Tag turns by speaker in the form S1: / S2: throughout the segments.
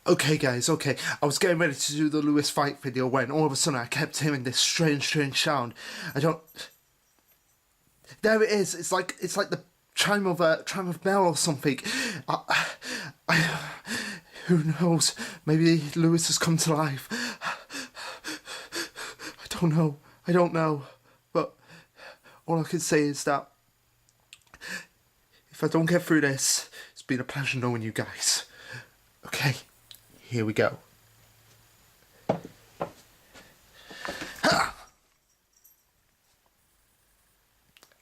S1: Okay guys, okay, I was getting ready to do the Lewis fight video when all of a sudden I kept hearing this strange sound. I don't... There it is, it's like the chime of bell or something. Who knows, maybe Lewis has come to life. I don't know, but all I can say is that if I don't get through this, it's been a pleasure knowing you guys. Okay. Here we go.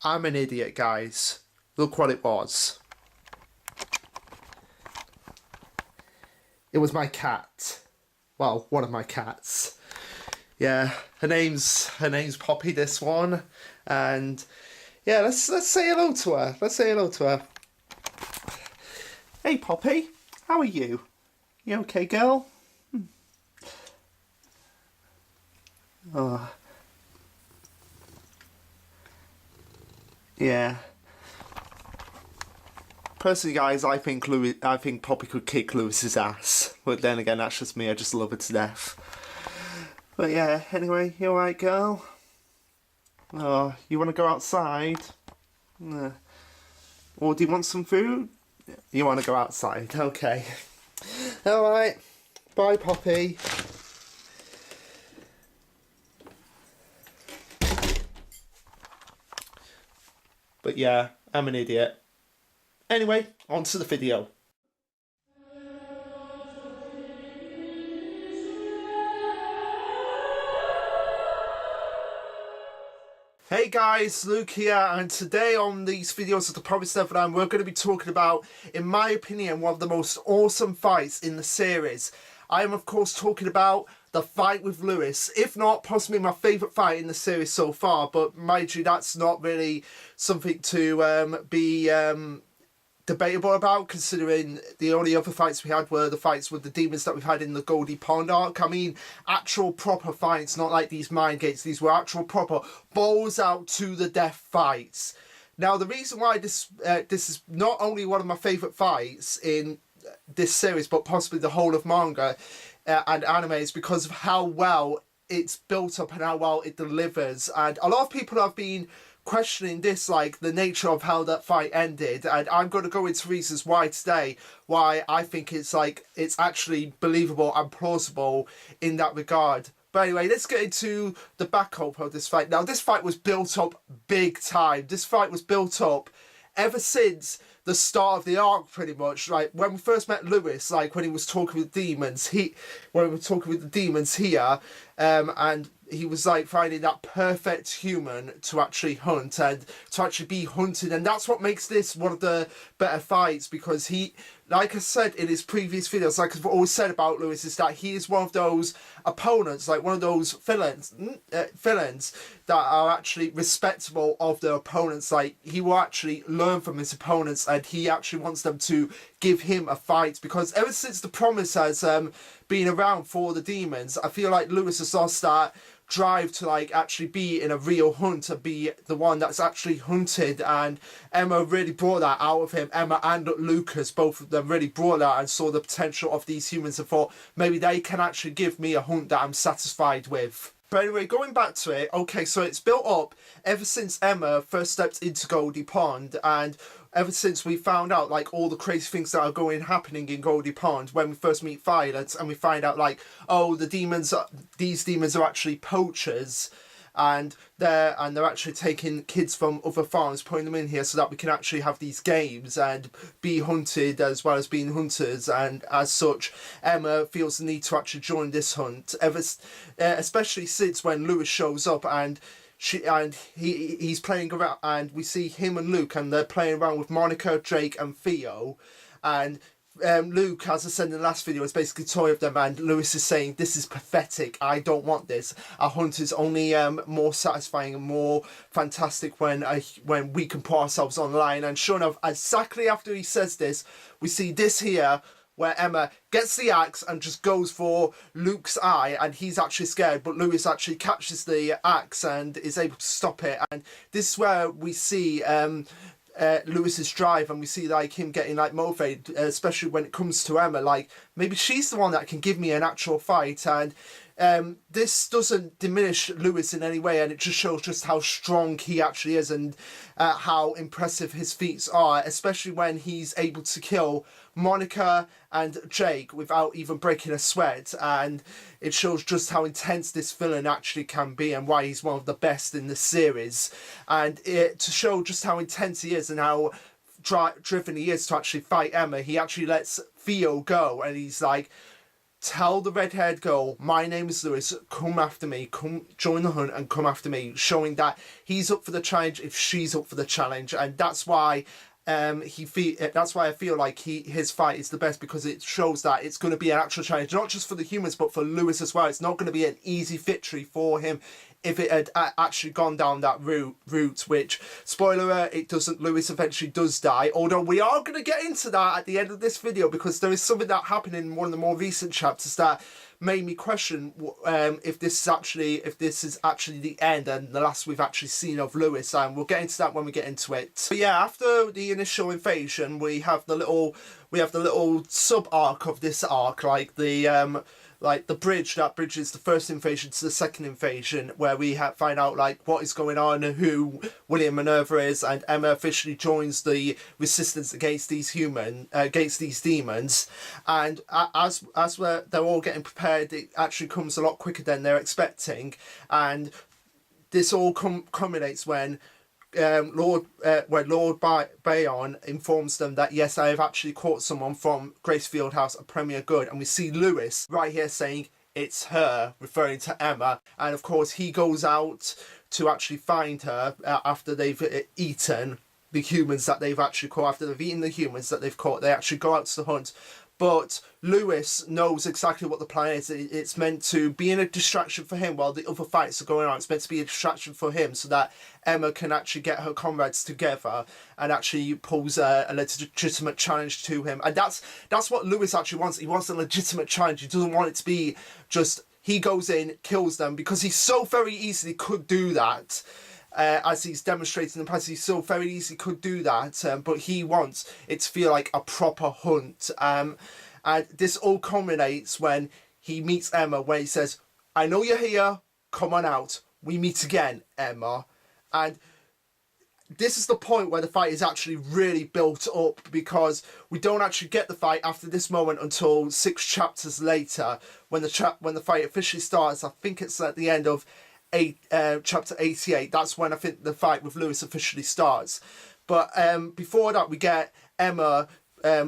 S1: I'm an idiot, guys. Look what it was. It was my cat. Well, one of my cats. Yeah, her name's Poppy, this one. And yeah, let's say hello to her. Let's say hello to her. Hey Poppy, how are you? You okay, girl? Oh. Yeah. Personally, guys, I think Poppy could kick Lewis's ass. But then again, that's just me. I just love her to death. But yeah, anyway, you alright, girl? Oh, you want to go outside? Or do you want some food? You want to go outside? Okay. Alright, bye Poppy. But yeah, I'm an idiot. Anyway, on to the video. Hey guys, Luke here, and today on these videos of the Promised Neverland we're going to be talking about, in my opinion, one of the most awesome fights in the series. I am of course talking about the fight with Lewis, if not possibly my favourite fight in the series so far, but mind you, that's not really something to be debatable about, considering the only other fights we had were the fights with the demons that we've had in the Goldie Pond arc. I mean, actual proper fights, not like these mind gates. These were actual proper balls out to the death fights. Now, the reason why this is not only one of my favourite fights in this series, but possibly the whole of manga and anime, is because of how well it's built up and how well it delivers. And a lot of people have been questioning this, like the nature of how that fight ended, and I'm going to go into reasons why today, why I think it's actually believable and plausible in that regard. But anyway, let's get into the backup of this fight. Now, this fight was built up big time. This fight was built up ever since the start of the arc, pretty much. Like when we first met Lewis, like when he was talking with demons, when we were talking with the demons here, and he was like finding that perfect human to actually hunt and to actually be hunted, and that's what makes this one of the better fights, because he, like I said in his previous videos, like I've always said about Lewis, is that he is one of those opponents, like one of those villains that are actually respectable of their opponents. Like he will actually learn from his opponents, and he actually wants them to give him a fight, because ever since the Promise has been around for the demons, I feel like Lewis has lost that drive to like actually be in a real hunt, to be the one that's actually hunted, and Emma really brought that out of him. Emma and Lucas, both of them really brought that and saw the potential of these humans and thought maybe they can actually give me a hunt that I'm satisfied with. But anyway, going back to it, okay, so it's built up ever since Emma first stepped into Goldie Pond, and ever since we found out like all the crazy things that are happening in Goldie Pond, when we first meet Violet and we find out like, oh, these demons are actually poachers, and they're actually taking kids from other farms, putting them in here so that we can actually have these games and be hunted as well as being hunters. And as such, Emma feels the need to actually join this hunt, especially since when Lewis shows up and he's playing around, and we see him and Luke, and they're playing around with Monica, Drake and Theo, and Luke, as I said in the last video, is basically toy of them, and Lewis is saying, this is pathetic, I don't want this. A hunt is only more satisfying and more fantastic when we can put ourselves on the line. And sure enough, exactly after he says this, we see this here, where Emma gets the axe and just goes for Luke's eye, and he's actually scared, but Lewis actually catches the axe and is able to stop it. And this is where we see Lewis's drive, and we see like him getting like motivated, especially when it comes to Emma. Like maybe she's the one that can give me an actual fight. And this doesn't diminish Lewis in any way, and it just shows just how strong he actually is, and how impressive his feats are, especially when he's able to kill Monica and Jake without even breaking a sweat. And it shows just how intense this villain actually can be, and why he's one of the best in the series. And to show just how intense he is and how driven he is to actually fight Emma, he actually lets Theo go, and he's like, tell the red-haired girl, my name is Lewis, come after me, come join the hunt and come after me, showing that he's up for the challenge if she's up for the challenge. And that's why that's why I feel like his fight is the best, because it shows that it's going to be an actual challenge, not just for the humans but for Lewis as well. It's not going to be an easy victory for him if it had actually gone down that route, which, spoiler alert, it doesn't. Lewis eventually does die, although we are going to get into that at the end of this video, because there is something that happened in one of the more recent chapters that made me question if this is actually the end and the last we've actually seen of Lewis, and we'll get into that when we get into it. But yeah, after the initial invasion, we have the little sub arc of this arc, like the bridge that bridges the first invasion to the second invasion, where we find out like what is going on, who William Minerva is, and Emma officially joins the resistance against these demons. And as they're all getting prepared, it actually comes a lot quicker than they're expecting, and this all culminates when Lord Bayon informs them that yes, I have actually caught someone from Gracefield House, a Premier Good, and we see Lewis right here saying it's her, referring to Emma. And of course he goes out to actually find her after they've eaten the humans that they've actually caught. After they've eaten the humans that they've caught, they actually go out to the hunt. But Lewis knows exactly what the plan is. It's meant to be a distraction for him while the other fights are going on. It's meant to be a distraction for him so that Emma can actually get her comrades together and actually pose a legitimate challenge to him. And that's what Lewis actually wants. He wants a legitimate challenge. He doesn't want it to be just he goes in, kills them, because he so very easily could do that. As he's demonstrated in the past, he so very easily could do that, but he wants it to feel like a proper hunt. And this all culminates when he meets Emma, where he says, I know you're here, come on out, we meet again, Emma. And this is the point where the fight is actually really built up, because we don't actually get the fight after this moment until 6 chapters later, when the fight officially starts. I think it's at the end of chapter 88. That's when I think the fight with Lewis officially starts. But before that, we get Emma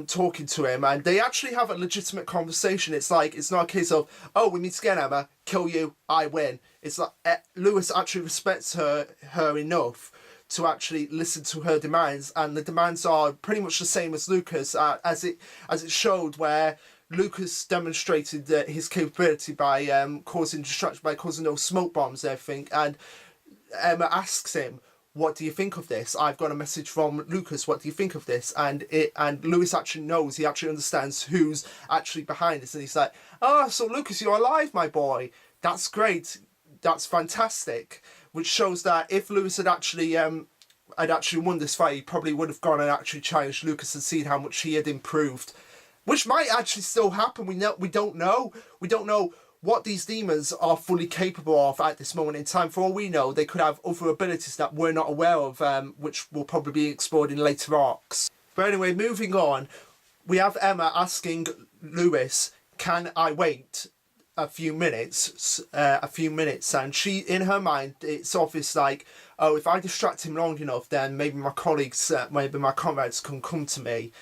S1: talking to him, and they actually have a legitimate conversation. It's like, it's not a case of, oh, we meet again, Emma, kill you, I win. It's like Lewis actually respects her enough to actually listen to her demands, and the demands are pretty much the same as Lucas, as it showed, where Lucas demonstrated his capability by causing destruction, by causing those smoke bombs and everything. And Emma asks him, what do you think of this? I've got a message from Lucas, what do you think of this? And Lewis actually knows, he actually understands who's actually behind this. And he's like, oh, so Lucas, you're alive, my boy. That's great. That's fantastic. Which shows that if Lewis had actually won this fight, he probably would have gone and actually challenged Lucas and seen how much he had improved. Which might actually still happen. We don't know. We don't know what these demons are fully capable of at this moment in time. For all we know, they could have other abilities that we're not aware of, which will probably be explored in later arcs. But anyway, moving on, we have Emma asking Lewis, can I wait a few minutes? And she, in her mind, it's obvious like, oh, if I distract him long enough, then maybe my colleagues, maybe my comrades can come to me.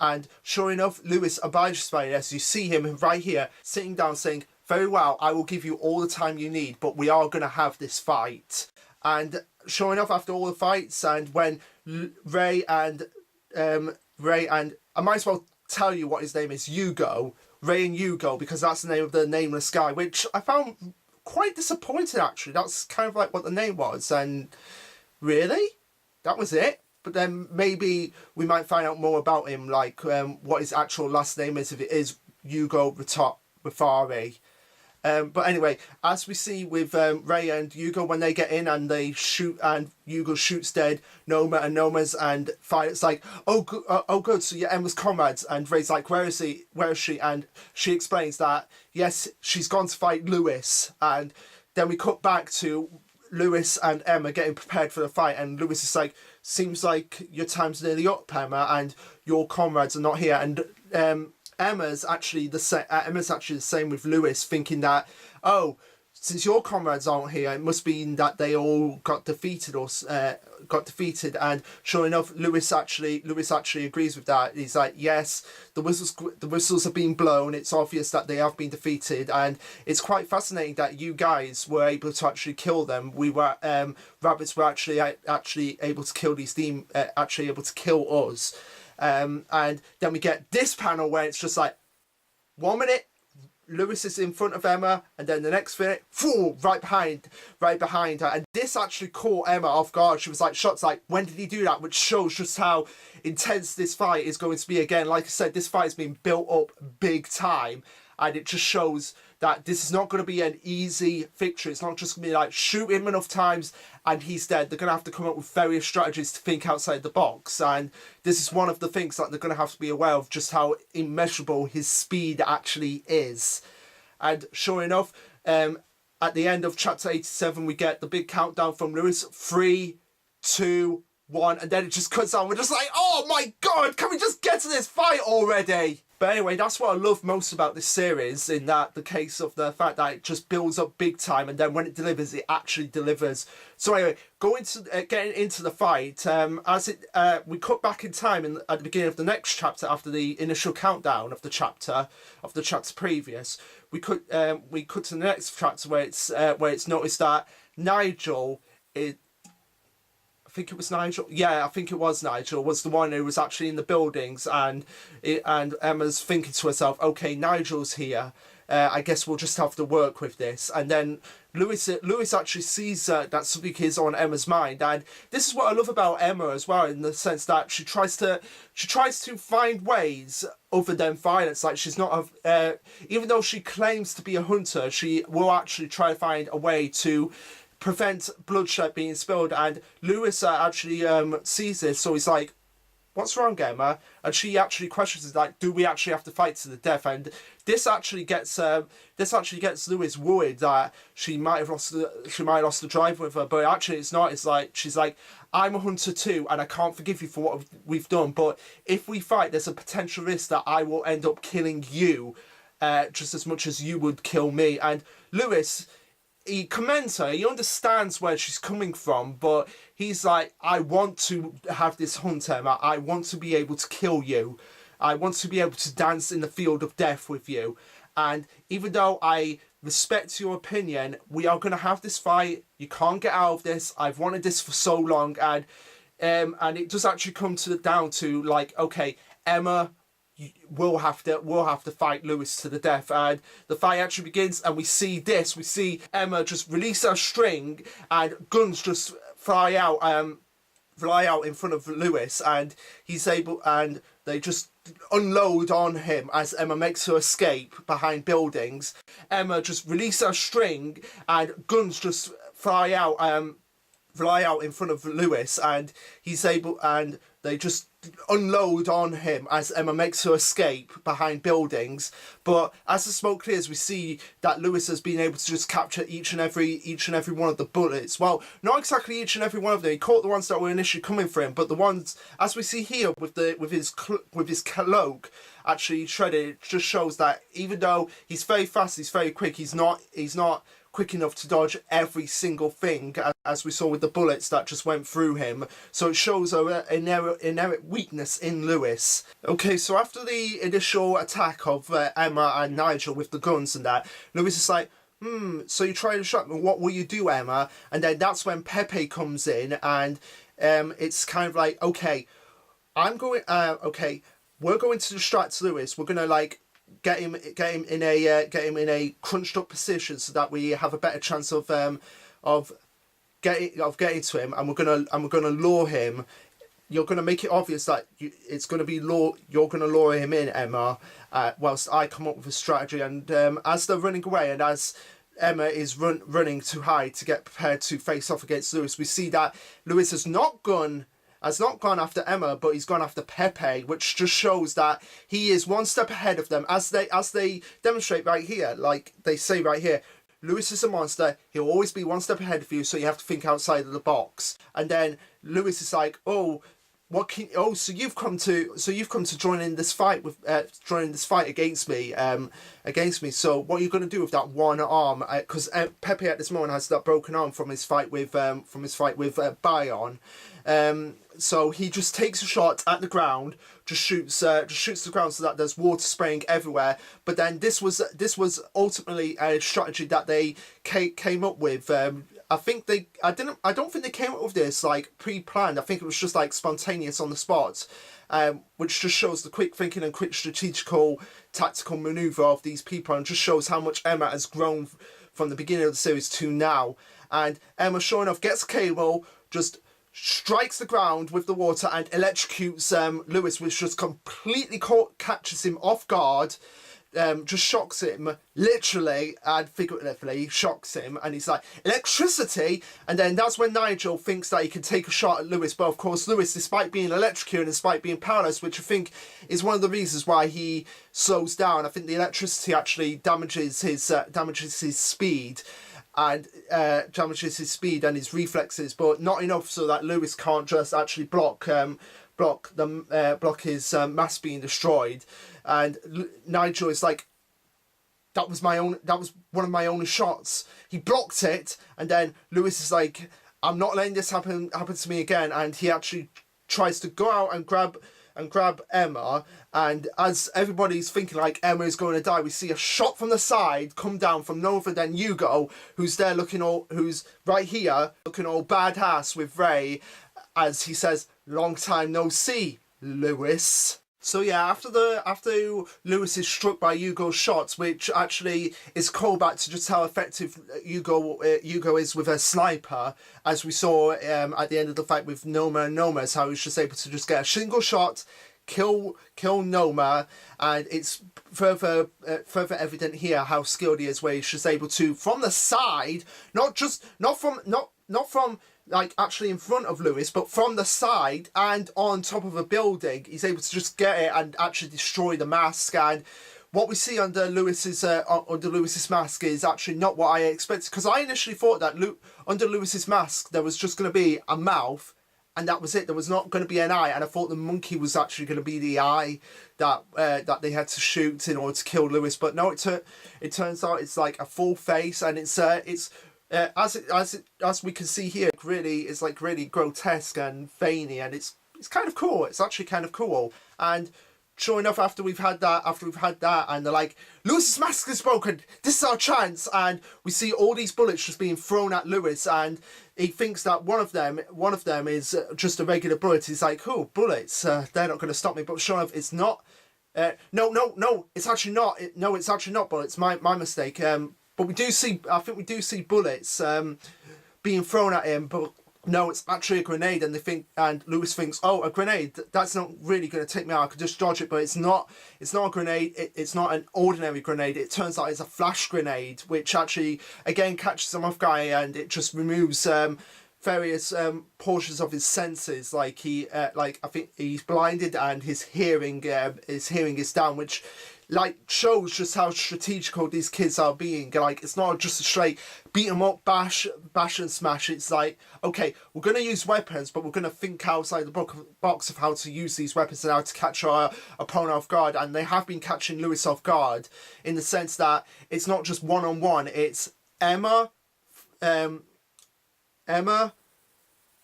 S1: And sure enough, Lewis obliges by it, as you see him right here sitting down saying, very well, I will give you all the time you need, but we are going to have this fight. And sure enough, after all the fights, and when Ray and I might as well tell you what his name is, Hugo, Ray and Hugo, because that's the name of the nameless guy, which I found quite disappointing actually. That's kind of like what the name was, and really? That was it? But then maybe we might find out more about him, like what his actual last name is, if it is Hugo Rafari. But anyway, as we see with Ray and Hugo, when they get in and they shoot, and Hugo shoots dead Noma and Noma's, and Violet's like, oh good, so you're Emma's comrades. And Ray's like, where is she? And she explains that yes, she's gone to fight Lewis. And then we cut back to Lewis and Emma getting prepared for the fight, and Lewis is like, seems like your time's nearly up, Emma, and your comrades are not here. And Emma's actually the same with Lewis, thinking that, oh, since your comrades aren't here, it must mean that they all got defeated, and sure enough, Lewis actually agrees with that. He's like, yes, the whistles have been blown. It's obvious that they have been defeated, and it's quite fascinating that you guys were able to actually kill them. We were rabbits were actually able to kill these demons, actually able to kill us. And then we get this panel where it's just like, 1 minute Lewis is in front of Emma, and then the next minute, right behind her. And this actually caught Emma off guard. She was like, shocked, like, when did he do that? Which shows just how intense this fight is going to be. Again, like I said, this fight has been built up big time, and it just shows that this is not going to be an easy victory. It's not just going to be like, shoot him enough times and he's dead. They're going to have to come up with various strategies to think outside the box. And this is one of the things that they're going to have to be aware of, just how immeasurable his speed actually is. And sure enough, at the end of chapter 87, we get the big countdown from Lewis. 3, 2, 1. And then it just cuts on. We're just like, oh my God, can we just get to this fight already? But anyway, that's what I love most about this series, in that the case of the fact that it just builds up big time, and then when it delivers, it actually delivers. So anyway, getting into the fight, we cut back in time at the beginning of the next chapter, after the initial countdown of the chapter previous. We cut to the next chapter where it's noticed that Nigel is. I think it was Nigel. Yeah, I think it was Nigel. Was the one who was actually in the buildings, and Emma's thinking to herself, "Okay, Nigel's here. I guess we'll just have to work with this." And then Lewis actually sees that something is on Emma's mind, and this is what I love about Emma as well, in the sense that she tries to find ways other than violence. Like, she's not even though she claims to be a hunter, she will actually try to find a way to prevent bloodshed being spilled. And Lewis actually sees this, so he's like, what's wrong, Emma? And she actually questions it, like, do we actually have to fight to the death? And this actually gets Lewis worried that she might have lost the drive with her, but actually it's not. It's like, she's like, I'm a hunter too, and I can't forgive you for what we've done, but if we fight, there's a potential risk that I will end up killing you just as much as you would kill me. And Lewis, he commends her, he understands where she's coming from, but he's like, I want to have this hunt, Emma. I want to be able to kill you. I want to be able to dance in the field of death with you. And even though I respect your opinion, we are going to have this fight. You can't get out of this. I've wanted this for so long. And it does actually come down to, like, okay, Emma, we'll have to fight Lewis to the death. And the fight actually begins, and we see Emma just release her string, and guns just fly out in front of Lewis, and they just unload on him as Emma makes her escape behind buildings. Emma just releases her string, and guns just fly out in front of Lewis, and they just unload on him as Emma makes her escape behind buildings. But as the smoke clears, we see that Lewis has been able to just capture each and every one of the bullets. Well, not exactly each and every one of them. He caught the ones that were initially coming for him, but the ones, as we see here with his cloak actually shredded, it just shows that even though he's very fast, he's very quick, he's not quick enough to dodge every single thing, as we saw with the bullets that just went through him. So it shows an inherent weakness in Lewis. Okay, so after the initial attack of Emma and Nigel with the guns and that, Lewis is like, so you tried to shot me, what will you do, Emma? And then that's when Pepe comes in, and it's kind of like, okay, we're going to distract Lewis. We're gonna, like, get him in a crunched up position so that we have a better chance of getting to him, and we're gonna lure him you're going to make it obvious that it's going to be you're going to lure him in, Emma, whilst I come up with a strategy. And as they're running away, and as Emma is running to hide to get prepared to face off against Lewis, we see that Lewis has not gone after Emma, but he's gone after Pepe, which just shows that he is one step ahead of them, as they demonstrate right here. Like they say right here, Lewis is a monster. He'll always be one step ahead of you, so you have to think outside of the box. And then Lewis is like, oh, so you've come to join in this fight against me. So what are you going to do with that one arm? Because Pepe at this moment has that broken arm from his fight with Bion. So he just takes a shot at the ground, just shoots the ground so that there's water spraying everywhere. But then this was ultimately a strategy that they came up with. I don't think they came up with this like pre-planned. I think it was just like spontaneous on the spot, which just shows the quick thinking and quick strategical tactical maneuver of these people, and just shows how much Emma has grown from the beginning of the series to now. And Emma, sure enough, gets a cable, just strikes the ground with the water and electrocutes Lewis, which just completely catches him off guard. Just shocks him, literally and figuratively shocks him, and he's like, electricity! And then that's when Nigel thinks that he can take a shot at Lewis, but of course Lewis, despite being electrocuted and despite being powerless, which I think is one of the reasons why he slows down, I think the electricity actually damages his speed and his reflexes, but not enough so that Lewis can't just actually block his mask being destroyed. And Nigel is like, that was one of my own shots. He blocked it, and then Lewis is like, I'm not letting this happen to me again. And he actually tries to go out and grab Emma. And as everybody's thinking like Emma is going to die, we see a shot from the side come down from no other than Hugo, who's right here looking all badass with Ray, as he says, "Long time no see, Lewis." So yeah, after Lewis is struck by Hugo's shots, which actually is a callback to just how effective Hugo is with a sniper, as we saw at the end of the fight with Noma and Noma's, how he's just able to just get a single shot, kill Noma, and it's further evident here how skilled he is, where he's just able to, from the side, not from like actually in front of Lewis, but from the side and on top of a building, he's able to just get it and actually destroy the mask. And what we see under Lewis's mask is actually not what I expected, because I initially thought that under Lewis's mask there was just going to be a mouth and that was it. There was not going to be an eye, and I thought the monkey was actually going to be the eye that they had to shoot in order to kill Lewis. But no, it turns out it's like a full face, and it's as we can see here, it's like really grotesque and veiny, and it's kind of cool. It's actually kind of cool. And sure enough, after we've had that, and they're like, Lewis's mask is broken, this is our chance, and we see all these bullets just being thrown at Lewis, and he thinks that one of them is just a regular bullet. He's like, oh, bullets, they're not going to stop me. But sure enough, it's not. No, it's actually not. It's actually not bullets. My mistake. But I think we do see bullets being thrown at him, but no, it's actually a grenade. And Lewis thinks, oh, a grenade, that's not really going to take me out, I could just dodge it. But it's not a grenade, it's not an ordinary grenade. It turns out it's a flash grenade, which actually again catches him off guard, and it just removes various portions of his senses. Like I think he's blinded, and his hearing is down, which like shows just how strategical these kids are being. Like, it's not just a straight beat 'em up, bash and smash. It's like, okay, we're going to use weapons, but we're going to think outside the box of how to use these weapons and how to catch our opponent off guard. And they have been catching Lewis off guard in the sense that it's not just one-on-one. It's Emma,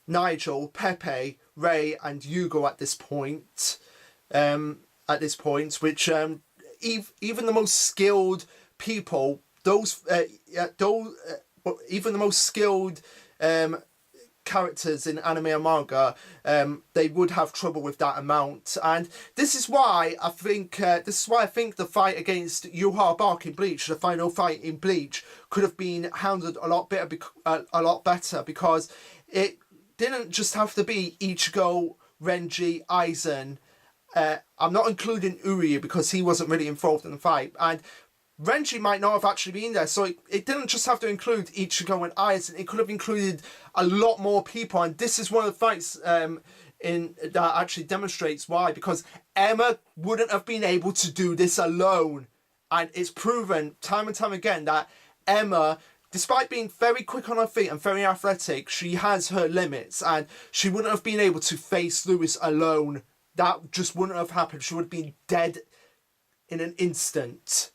S1: Nigel, Pepe, Ray, and Hugo at this point. Which even the most skilled people, even the most skilled characters in anime and manga, they would have trouble with that amount. And this is why I think the fight against Yuha Bark in Bleach, the final fight in Bleach, could have been handled a lot better, because it didn't just have to be Ichigo Renji, Aizen. I'm not including Uryu because he wasn't really involved in the fight, and Renji might not have actually been there, so it didn't just have to include Ichigo and Aizen. It could have included a lot more people, and this is one of the fights that actually demonstrates why, because Emma wouldn't have been able to do this alone, and it's proven time and time again that Emma, despite being very quick on her feet and very athletic, she has her limits, and she wouldn't have been able to face Lewis alone. That just wouldn't have happened. She would have been dead in an instant.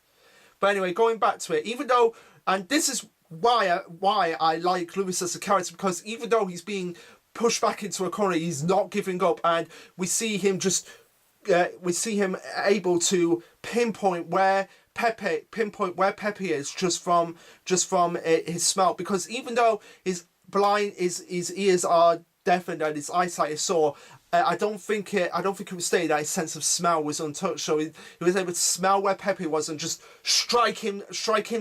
S1: But anyway, going back to it, even though, and this is why I like Lewis as a character, because even though he's being pushed back into a corner, he's not giving up, and we see him able to pinpoint where Pepe is just from his smell, because even though his ears are deafened and his eyesight is sore, I don't think it was stated that his sense of smell was untouched. So he was able to smell where Pepe was and just strike him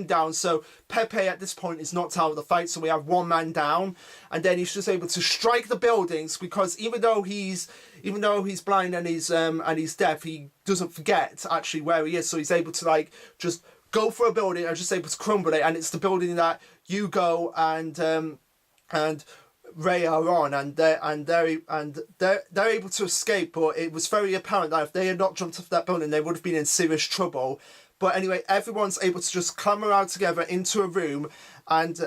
S1: down. So Pepe at this point is knocked out of the fight. So we have one man down, and then he's just able to strike the buildings, because even though he's blind and he's deaf, he doesn't forget actually where he is. So he's able to like just go for a building and just able to crumble it. And it's the building that Yugo and Ray are on, and they're able to escape, but it was very apparent that if they had not jumped off that building, they would have been in serious trouble. But anyway, everyone's able to just clamber out together into a room and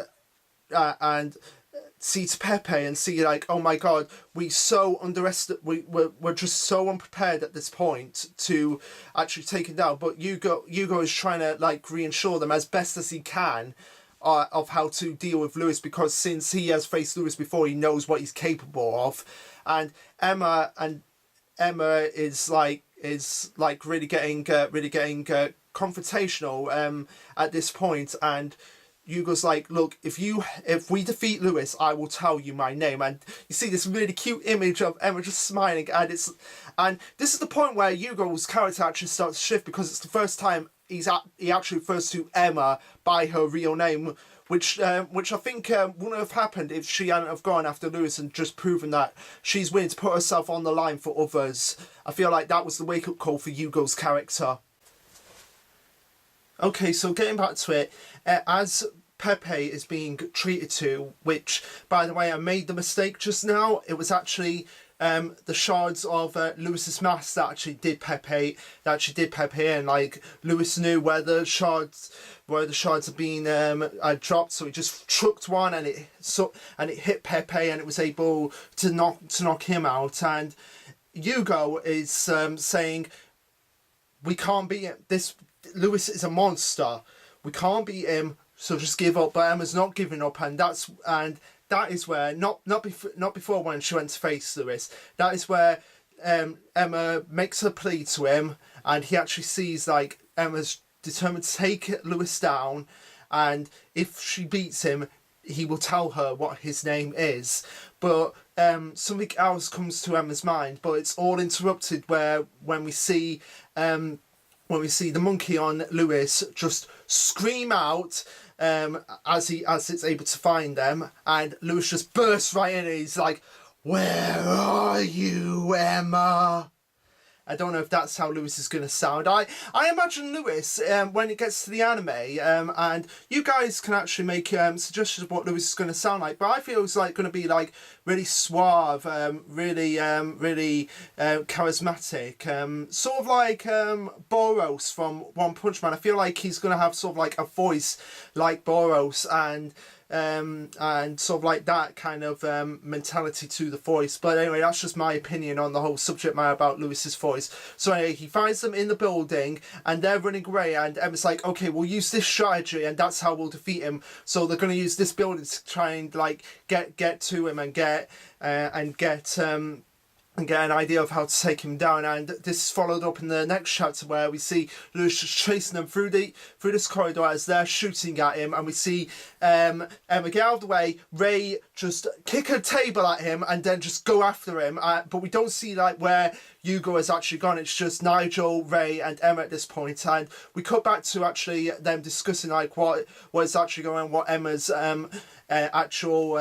S1: see to Pepe and see like, oh my god, we're just so unprepared at this point to actually take it down. But Yugo is trying to like reassure them as best as he can of how to deal with Lewis, because since he has faced Lewis before, he knows what he's capable of. And Emma is really getting confrontational at this point, and Yugo's like, look, if we defeat Lewis, I will tell you my name. And you see this really cute image of Emma just smiling, and this is the point where Yugo's character actually starts to shift, because it's the first time he actually refers to Emma by her real name, which I think wouldn't have happened if she hadn't have gone after Lewis and just proven that she's willing to put herself on the line for others. I feel like that was the wake-up call for Yugo's character. Okay, so getting back to it, as Pepe is being treated to, which, by the way, I made the mistake just now. It was actually the shards of Lewis's mask that actually did Pepe, and like Lewis knew where the shards had been dropped, so he just chucked one, and it hit Pepe, and it was able to knock him out. And Yugo is saying, we can't beat him. Lewis is a monster. We can't beat him, so just give up. But Emma's not giving up, and that is where not before when she went to face Lewis. That is where Emma makes her plea to him, and he actually sees like Emma's determined to take Lewis down, and if she beats him, he will tell her what his name is. But something else comes to Emma's mind, but it's all interrupted when we see the monkey on Lewis just scream out as it's able to find them, and Lewis just bursts right in, and he's like, "Where are you, Emma?" I don't know if that's how Lewis is going to sound. I imagine Lewis, when it gets to the anime, and you guys can actually make suggestions of what Lewis is going to sound like, but I feel it's like going to be like really suave, really charismatic, sort of like Boros from One Punch Man. I feel like he's going to have sort of like a voice like Boros, and sort of like that kind of mentality to the voice. But anyway, that's just my opinion on the whole subject matter about Lewis's voice. So anyway, he finds them in the building, and they're running away, and Emma's like, okay, we'll use this strategy, and that's how we'll defeat him. So they're going to use this building to try and like get to him and get an idea of how to take him down. And this is followed up in the next chapter, where we see Lewis just chasing them through this corridor as they're shooting at him, and we see Emma get out of the way, Ray just kick a table at him and then just go after him, but we don't see like where Yugo has actually gone. It's just Nigel, Ray and Emma at this point, and we cut back to actually them discussing like what is actually going on, what Emma's actual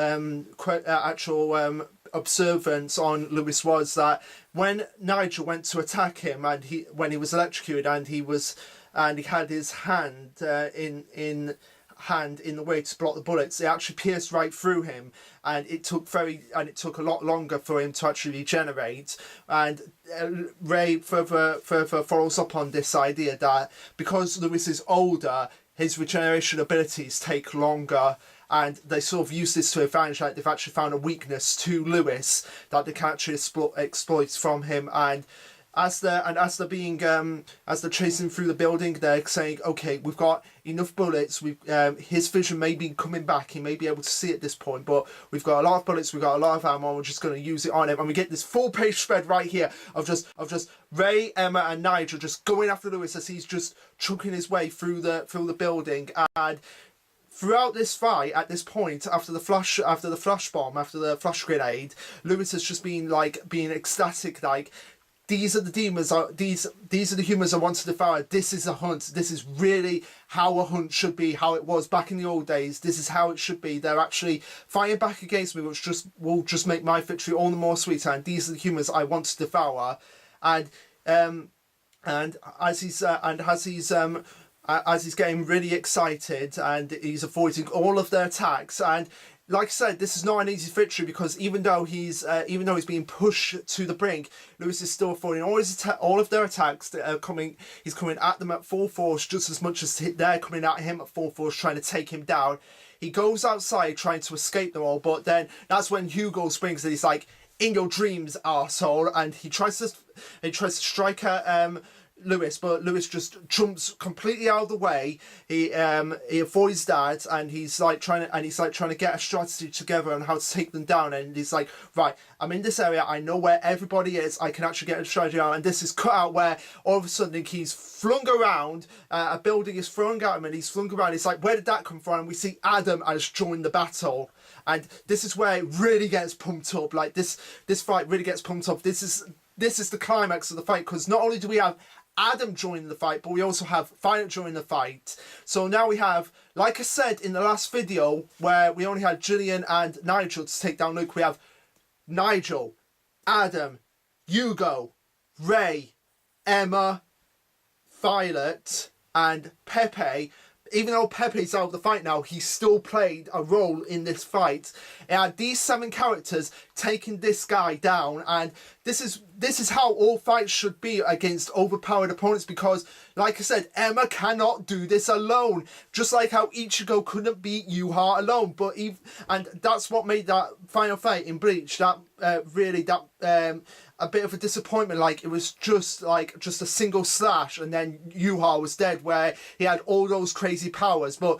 S1: observance on Lewis was that when Nigel went to attack him, and when he was electrocuted, and he had his hand in the way to block the bullets, it actually pierced right through him, and it took a lot longer for him to actually regenerate. And Ray further follows up on this idea that because Lewis is older, his regeneration abilities take longer, and they sort of use this to advantage. Like, they've actually found a weakness to Lewis that they can actually exploit from him. And as they're chasing through the building, they're saying, okay, we've got enough bullets. His vision may be coming back. He may be able to see at this point, but we've got a lot of bullets. We've got a lot of ammo. We're just going to use it on him, and we get this full-page spread right here of just Ray, Emma, and Nigel just going after Lewis as he's just chucking his way through the building. And throughout this fight, at this point, after the flash grenade, Lewis has just been being ecstatic, like, these are the demons, these are the humans I want to devour. This is a hunt. This is really how a hunt should be, how it was back in the old days. This is how it should be. They're actually fighting back against me, which will just make my victory all the more sweeter. And these are the humans I want to devour. And as he's getting really excited, and he's avoiding all of their attacks, and like I said, this is not an easy victory, because even though he's being pushed to the brink, Lewis is still avoiding all of their attacks that are coming. He's coming at them at full force just as much as they're coming at him at full force, trying to take him down. He goes outside trying to escape them all, but then that's when Hugo springs and he's like, "In your dreams, arsehole," and he tries to strike at Lewis, but Lewis just jumps completely out of the way. He avoids that, and he's trying to get a strategy together on how to take them down. And he's like, right, I'm in this area, I know where everybody is, I can actually get a strategy out. And this is cut out where all of a sudden he's flung around, a building is flung at him, and he's flung around. It's like, where did that come from? And we see Adam has joined the battle. And this is where it really gets pumped up. Like, this fight really gets pumped up. This is the climax of the fight, because not only do we have Adam joining the fight, but we also have Violet joining the fight. So now we have, like I said in the last video, where we only had Gillian and Nigel to take down Luke, we have Nigel, Adam, Hugo, Ray, Emma, Violet, and Pepe. Even though Pepe's out of the fight now, he still played a role in this fight. It had these 7 characters taking this guy down, and this is how all fights should be against overpowered opponents, because, like I said, Emma cannot do this alone. Just like how Ichigo couldn't beat Yuha alone. And that's what made that final fight in Bleach a bit of a disappointment. Like, it was just a single slash, and then Yuha was dead, where he had all those crazy powers. But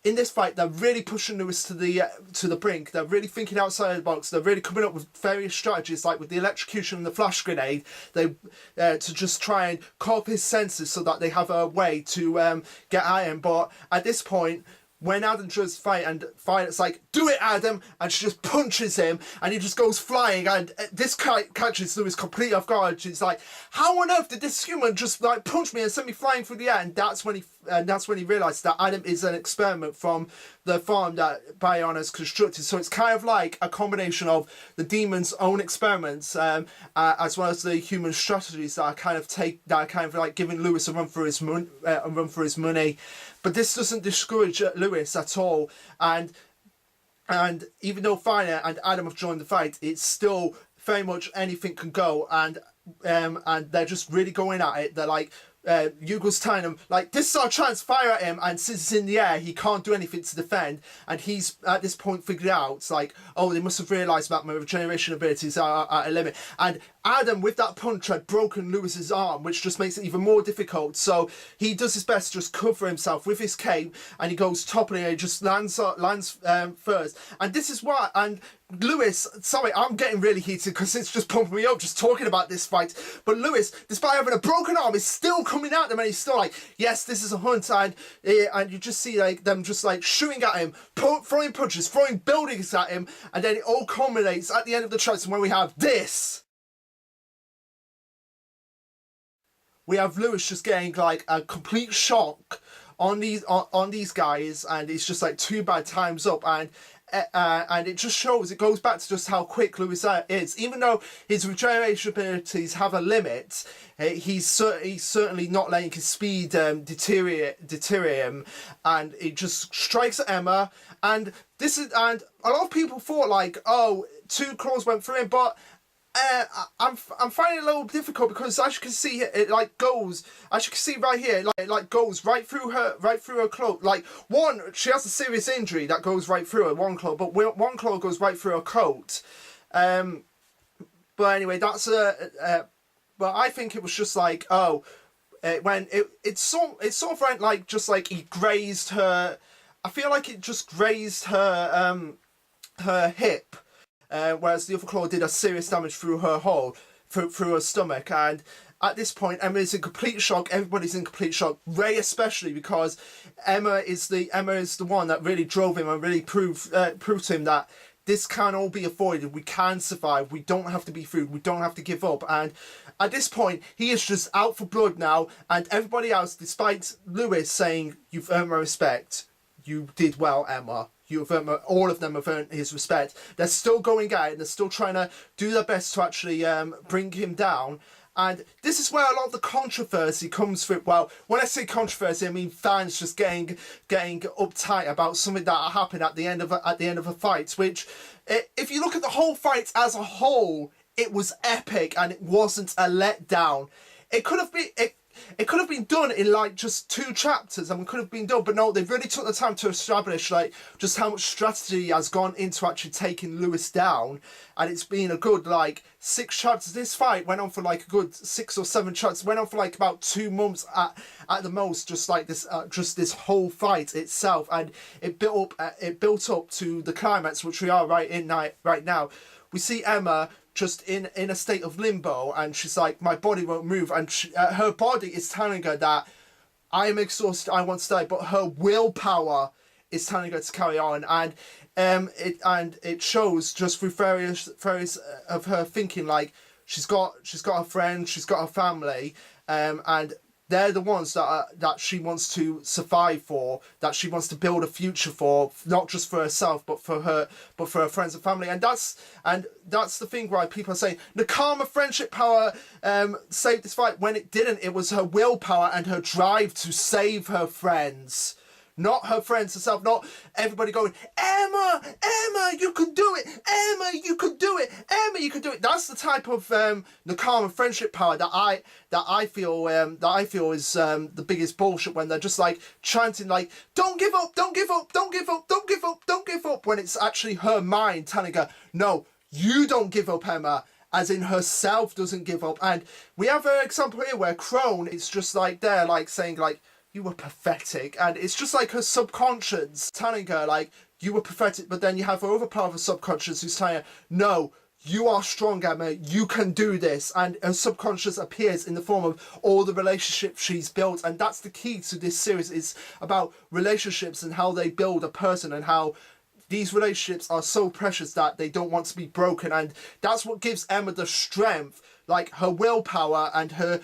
S1: in this fight, they're really pushing Lewis to the brink. They're really thinking outside the box. They're really coming up with various strategies, like with the electrocution and the flash grenade, to just try and cut off his senses so that they have a way to get at him. But at this point, when Adam does fight, and Violet's like, "Do it, Adam," and she just punches him, and he just goes flying, and this catches Lewis completely off guard. She's like, "How on earth did this human just punch me and send me flying through the air?" And that's when he realised that Adam is an experiment from the farm that Bion has constructed. So it's kind of like a combination of the demon's own experiments, as well as the human strategies that are kind of like giving Lewis a run for his money. But this doesn't discourage Lewis at all, and even though Violet and Adam have joined the fight, it's still very much anything can go, and they're just really going at it. They're like, Yugo's telling him, like, "This is our chance, fire at him," and since it's in the air, he can't do anything to defend, and he's at this point figured out, it's like, oh, they must have realised that my regeneration abilities are at a limit. And Adam, with that punch, had broken Lewis's arm, which just makes it even more difficult. So he does his best to just cover himself with his cape, and he goes toppling, and he just lands first. And this is why, and Lewis, sorry, I'm getting really heated because it's just pumping me up just talking about this fight. But Lewis, despite having a broken arm, is still coming at them, and he's still like, yes, this is a hunt. And you just see them just shooting at him, throwing punches, throwing buildings at him, and then it all culminates at the end of the chase when we have this. We have Lewis just getting a complete shock on these guys, and it's just too bad, time's up. And and it just shows, it goes back to just how quick Lewis is. Even though his regeneration abilities have a limit, he's certainly not letting his speed deteriorate him, and it just strikes at Emma. And a lot of people thought like, oh, 2 claws went through him, but I'm finding it a little difficult, because as you can see, it like goes, as you can see right here, it like goes right through her cloak. Like, she has a serious injury that goes right through her, one claw, but one claw goes right through her coat. But anyway, that's but I think it was just like, oh, when it sort of went like, just like he grazed her. I feel like it just grazed her her hip. Whereas the other claw did a serious damage through her hole, through her stomach. And at this point, Emma is in complete shock. Everybody's in complete shock. Ray especially, because Emma is the one that really drove him and really proved to him that this can all be avoided. We can survive. We don't have to be food. We don't have to give up. And at this point, he is just out for blood now. And everybody else, despite Lewis saying, "You've earned my respect. You did well, Emma. All of them have earned his respect." They're still going out and they're still trying to do their best to actually bring him down. And this is where a lot of the controversy comes from. Well, when I say controversy, I mean fans just getting uptight about something that happened at the end of a fight. Which, if you look at the whole fight as a whole, it was epic and it wasn't a letdown. It could have been done in like just 2 chapters, and it could have been done, but no, they really took the time to establish like just how much strategy has gone into actually taking Lewis down. And it's been a good like 6 chapters. This fight went on for like a good 6 or 7 chapters. Went on for like about 2 months at the most. Just like this, just this whole fight itself, and it built up to the climax, which we are right now. We see Emma just in a state of limbo, and she's like, my body won't move, and her body is telling her that I am exhausted, I want to die, but her willpower is telling her to carry on. And it shows just through various of her thinking, like she's got a friend, she's got a family, and they're the ones that she wants to survive for, that she wants to build a future for, not just for herself, but for her friends and family. And that's the thing why people are saying the karma friendship power saved this fight, when it didn't. It was her willpower and her drive to save her friends. Not her friends herself, not everybody going, Emma, you could do it, Emma, you could do it, Emma, you could do it. That's the type of the karma friendship power that I feel is the biggest bullshit, when they're just like chanting like, don't give up, don't give up, don't give up, don't give up, don't give up, when it's actually her mind telling her, no, you don't give up, Emma. As in herself doesn't give up. And we have an example here where Crone is just like there, like saying like, you were pathetic, and it's just like her subconscious telling her like, you were pathetic. But then you have her other part of her subconscious who's telling her, no, you are strong, Emma, you can do this. And her subconscious appears in the form of all the relationships she's built. And that's the key to this series. It's about relationships and how they build a person, and how these relationships are so precious that they don't want to be broken. And that's what gives Emma the strength, like her willpower and her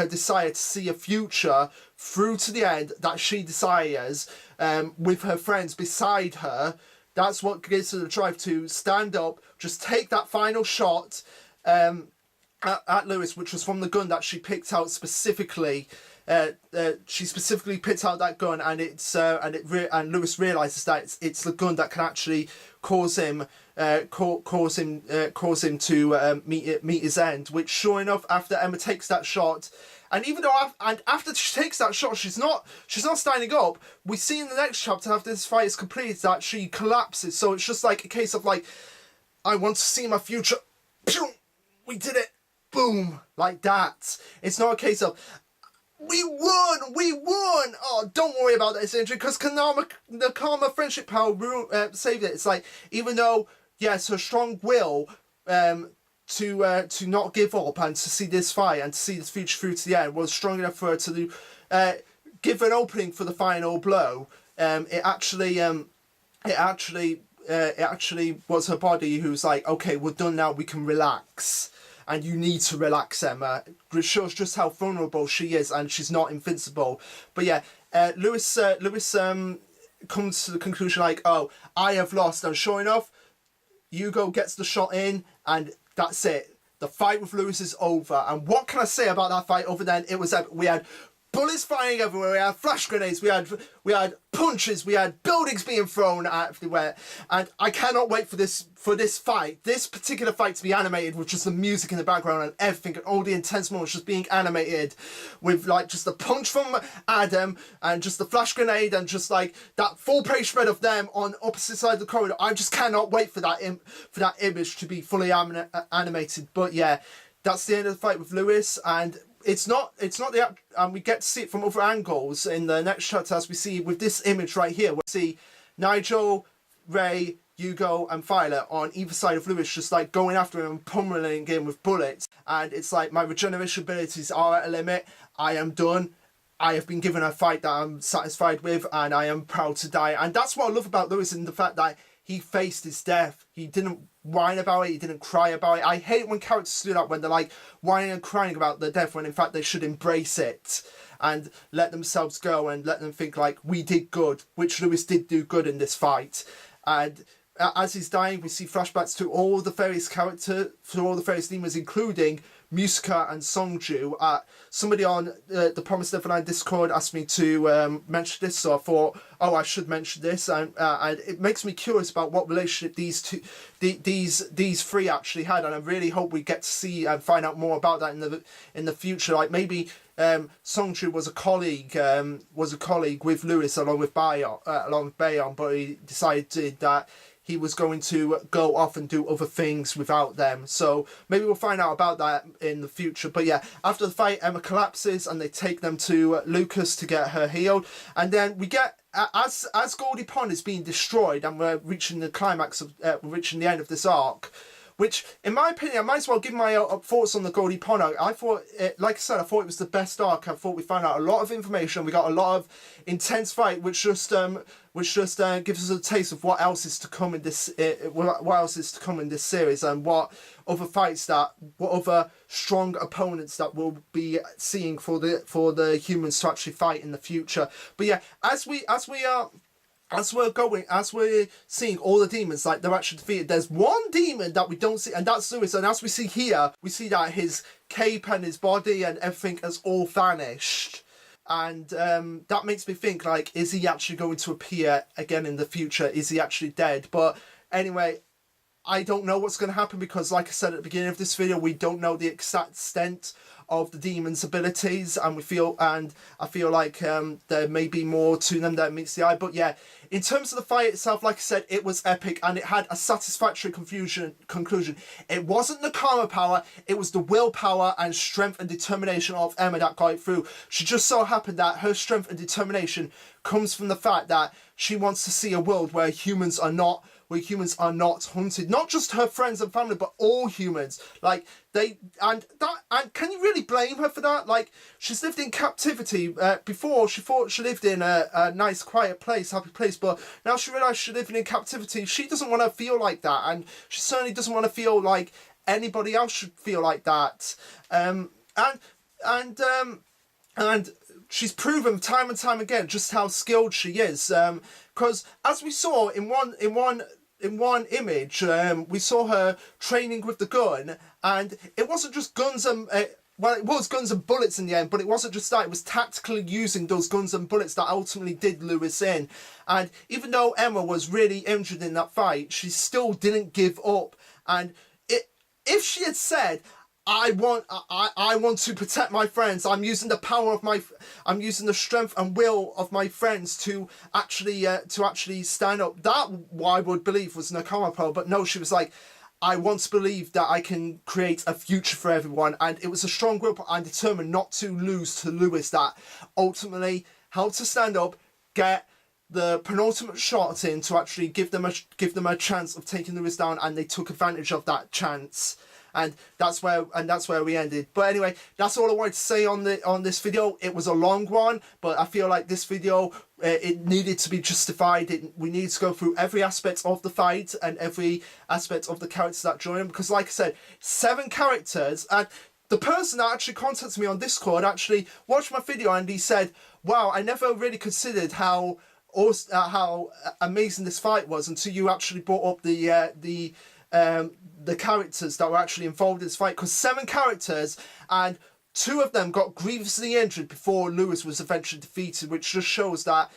S1: desire to see a future through to the end that she desires, with her friends beside her. That's what gives her the drive to stand up, just take that final shot at Lewis, which was from the gun that she picked out specifically. She specifically picked out that gun, and and Lewis realizes that it's the gun that can actually cause him to meet his end. Which, sure enough, after Emma takes that shot, and even though after she takes that shot, she's not standing up. We see in the next chapter, after this fight is completed, that she collapses. So it's just like a case of like, I want to see my future. We did it. Boom, like that. It's not a case of, we won! Oh, don't worry about this injury, because the karma friendship power saved it. It's like, even though, yes, her strong will to not give up and to see this fight and to see this future through to the end was strong enough for her to give an opening for the final blow. It actually was her body who's like, okay, we're done now, we can relax. And you need to relax, Emma. It shows just how vulnerable she is, and she's not invincible. But yeah, Lewis comes to the conclusion like, oh, I have lost, and sure enough, Hugo gets the shot in, and that's it. The fight with Lewis is over. And what can I say about that fight other than it was we had bullets flying everywhere, we had flash grenades, we had punches, we had buildings being thrown everywhere, and I cannot wait for this fight, this particular fight, to be animated with just the music in the background and everything, and all the intense moments just being animated with like just the punch from Adam and just the flash grenade and just like that full page spread of them on opposite sides of the corridor. I just cannot wait for that image to be fully animated. But yeah, that's the end of the fight with Lewis, and it's not the, and we get to see it from other angles in the next chapter, as we see with this image right here. We see Nigel, Ray, Hugo and Violet on either side of Lewis, just like going after him and pummeling him with bullets. And it's like, my regeneration abilities are at a limit. I am done. I have been given a fight that I'm satisfied with, and I am proud to die. And that's what I love about Lewis, and the fact that he faced his death. He didn't whine about it. He didn't cry about it. I hate when characters do that, when they're like whining and crying about their death, when in fact they should embrace it and let themselves go and let them think like, we did good, which Lewis did do good in this fight. And as he's dying, we see flashbacks to all the various characters, to all the various demons, including Musica and Songju. Somebody on the Promised Neverland Discord asked me to mention this, so I thought, oh, I should mention this, and it makes me curious about what relationship these three actually had, and I really hope we get to see and find out more about that in the future. Like maybe Songju was a colleague with Lewis along with Bayon, but he decided that he was going to go off and do other things without them. So maybe we'll find out about that in the future. But yeah, after the fight, Emma collapses and they take them to Lucas to get her healed. And then we get, as Goldie Pond is being destroyed and we're reaching the climax of, we're reaching the end of this arc, which, in my opinion, I might as well give my thoughts on the Goldie Pond arc. I thought, like I said, I thought it was the best arc. I thought we found out a lot of information. We got a lot of intense fight, which just gives us a taste of what else is to come in this. What else is to come in this series, and what other what other strong opponents that we'll be seeing for the humans to actually fight in the future. But yeah, as we're seeing all the demons, like, they're actually defeated, there's one demon that we don't see, and that's Lewis. And as we see here, we see that his cape and his body and everything has all vanished. And that makes me think, like, is he actually going to appear again in the future? Is he actually dead? But anyway, I don't know what's going to happen, because like I said at the beginning of this video, we don't know the exact extent of the demon's abilities, and I feel like there may be more to them that meets the eye. But yeah, in terms of the fight itself, like I said, it was epic and it had a satisfactory conclusion. It wasn't the karma power, it was the willpower and strength and determination of Emma that got it through. She just so happened that her strength and determination comes from the fact that she wants to see a world where humans are not hunted. Not just her friends and family, but all humans. Like, and can you really blame her for that? Like, she's lived in captivity. Before, she thought she lived in a nice, quiet place, happy place, but now she realised she's living in captivity. She doesn't want to feel like that, and she certainly doesn't want to feel like anybody else should feel like that. And she's proven time and time again just how skilled she is. Because as we saw in one image, we saw her training with the gun, and it wasn't just guns and well, it was guns and bullets in the end, but it wasn't just that. It was tactically using those guns and bullets that ultimately did Lewis in. And even though Emma was really injured in that fight, she still didn't give up. And if she had said, I want to protect my friends, I'm using I'm using the strength and will of my friends to actually stand up, that I would believe was Nakama Pro. But no, she was like, I want to believe that I can create a future for everyone. And it was a strong group and determined not to lose to Lewis that ultimately helped to stand up, get the penultimate shot in to actually give them a chance of taking Lewis down, and they took advantage of that chance. And that's where we ended. But anyway, that's all I wanted to say on this video. It was a long one, but I feel like this video, it needed to be justified. We needed to go through every aspect of the fight and every aspect of the characters that join them, because like I said, 7 characters. And the person that actually contacted me on Discord actually watched my video, and he said, wow, I never really considered how also how amazing this fight was until you actually brought up the characters that were actually involved in this fight, because 7 characters and 2 of them got grievously injured before Lewis was eventually defeated, which just shows that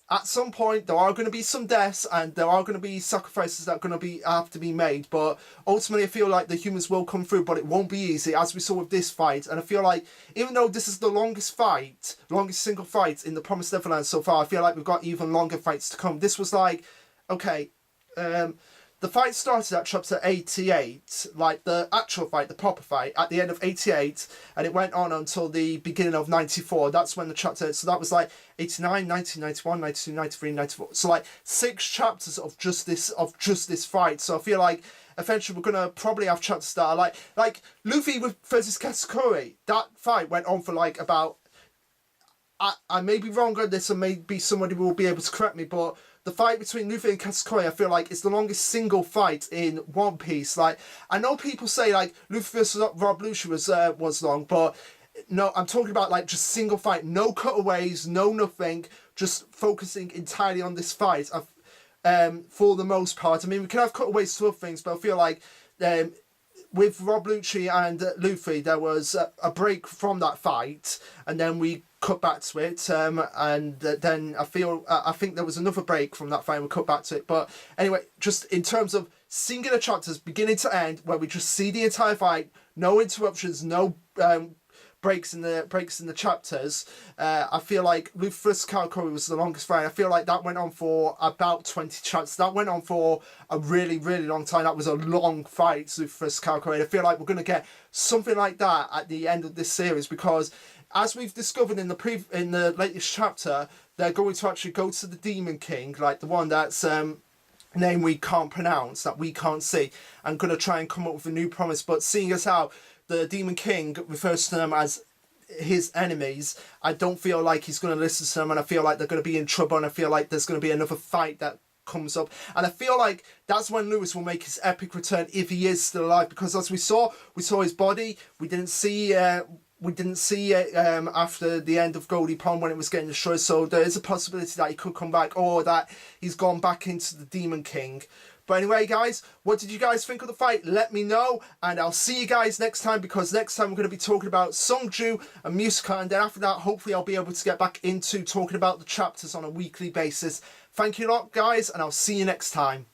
S1: at some point there are going to be some deaths and there are going to be sacrifices that are going to have to be made, but ultimately I feel like the humans will come through, but it won't be easy, as we saw with this fight. And I feel like even though this is the longest single fight in the Promised Neverland so far, I feel like we've got even longer fights to come. This was like, okay, the fight started at chapter 88, like the actual fight, the proper fight, at the end of 88, and it went on until the beginning of 94. That's when the chapter, so that was like 89, 90, 91, 92, 93, 94. So like 6 chapters of just this fight. So I feel like eventually we're gonna probably have chapters that are like Luffy versus Katakuri. That fight went on for like about, I may be wrong on this, and maybe somebody will be able to correct me, but the fight between Luffy and Katakuri, I feel like it's the longest single fight in One Piece. Like, I know people say like Luffy versus Rob Lucci was long, but no, I'm talking about like just single fight, no cutaways, no nothing, just focusing entirely on this fight. For the most part, I mean, we can have cutaways to other things, but I feel like with Rob Lucci and Luffy, there was a break from that fight, and then we cut back to it, and then I think there was another break from that fight and we cut back to it. But anyway, just in terms of singular chapters beginning to end, where we just see the entire fight, no interruptions, no breaks in the chapters, I feel like Luffy vs Katakuri was the longest fight. I feel like that went on for about 20 chapters. That went on for a really, really long time. That was a long fight, Luffy vs Katakuri. I feel like we're going to get something like that at the end of this series, because as we've discovered in the latest chapter, they're going to actually go to the Demon King, like the one that's name we can't pronounce, that we can't see, and going to try and come up with a new promise. But seeing as how the Demon King refers to them as his enemies, I don't feel like he's going to listen to them, and I feel like they're going to be in trouble, and I feel like there's going to be another fight that comes up, and I feel like that's when Lewis will make his epic return, if he is still alive, because as we saw his body. We didn't see it after the end of Goldie Pond when it was getting destroyed, so there is a possibility that he could come back, or that he's gone back into the Demon King. But anyway, guys, what did you guys think of the fight? Let me know, and I'll see you guys next time, because next time we're going to be talking about Sungju and Musica, and then after that, hopefully I'll be able to get back into talking about the chapters on a weekly basis. Thank you a lot, guys, and I'll see you next time.